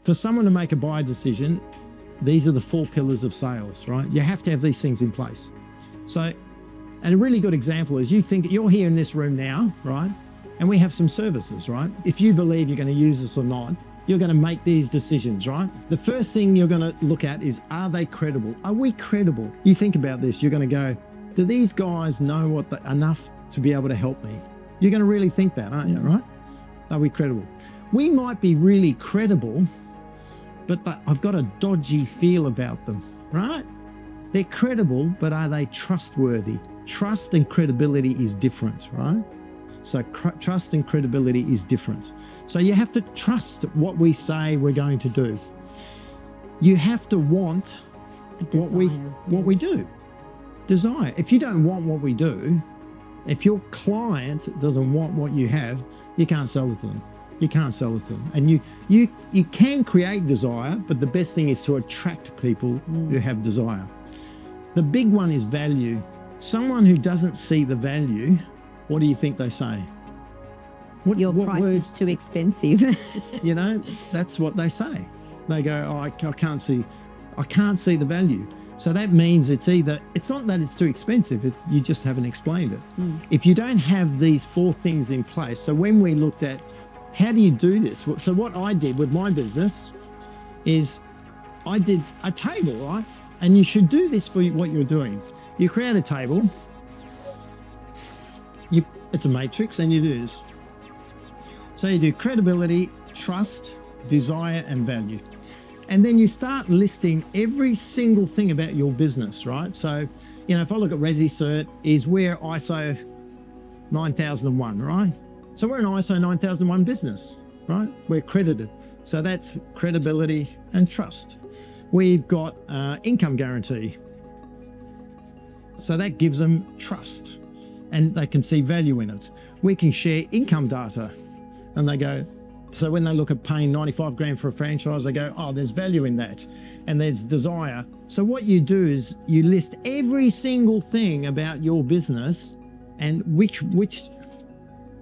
For someone to make a buy decision, these are the 4 pillars of sales, right? You have to have these things in place. So, and a really good example is you think you're here in this room now, right? And we have some services, right? If you believe you're going to use this or not, you're going to make these decisions, right? The first thing you're going to look at is, are they credible? Are we credible? You think about this, you're going to go, do these guys know enough to be able to help me? You're going to really think that, aren't you, right? Are we credible? We might be really credible, but I've got a dodgy feel about them, right? They're credible, but are they trustworthy? Trust and credibility is different, right? So trust and credibility is different. So you have to trust what we say we're going to do. You have to want what we do. Desire. If you don't want what we do, if your client doesn't want what you have, you can't sell it to them. You can't sell it to them. And you can create desire, but the best thing is to attract people who have desire. The big one is value. Someone who doesn't see the value, what do you think they say? Your price is too expensive. You know, that's what they say. They go, oh, I can't see the value. So that means it's not that it's too expensive, you just haven't explained it. If you don't have these 4 things in place, so when we looked at how do you do this? So what I did with my business is I did a table, right? And you should do this for what you're doing. You create a table, it's a matrix, and you do this. So you do credibility, trust, desire, and value. And then you start listing every single thing about your business, right? So, you know, if I look at ResiCert, we're ISO 9001, right? So we're an ISO 9001 business, right? We're credited. So that's credibility and trust. We've got income guarantee. So that gives them trust and they can see value in it. We can share income data and they go, so when they look at paying 95 grand for a franchise, they go, oh, there's value in that and there's desire. So what you do is you list every single thing about your business and which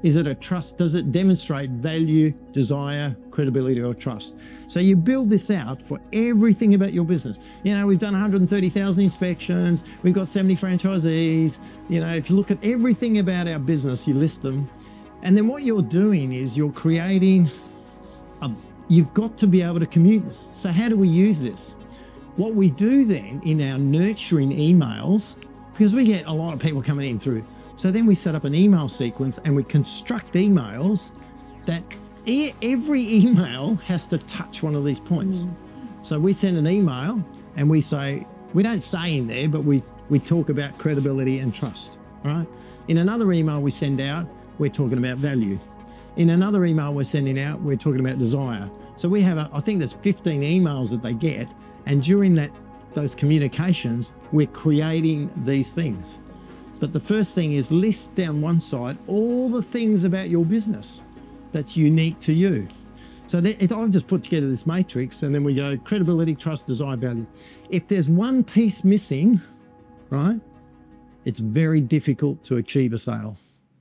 is it a trust? Does it demonstrate value, desire, credibility, or trust? So you build this out for everything about your business. You know, we've done 130,000 inspections. We've got 70 franchisees. You know, if you look at everything about our business, you list them. And then what you're doing is you're creating, you've got to be able to commute this. So how do we use this? What we do then in our nurturing emails, because we get a lot of people coming in through, so then we set up an email sequence and we construct emails that every email has to touch one of these points. So we send an email and we say, we don't say in there, but we talk about credibility and trust, right? In another email we send out, we're talking about value. In another email we're sending out, we're talking about desire. So we have, I think there's 15 emails that they get. And during those communications, we're creating these things. But the first thing is list down one side all the things about your business that's unique to you. So I've just put together this matrix and then we go credibility, trust, desire, value. If there's one piece missing, right, it's very difficult to achieve a sale.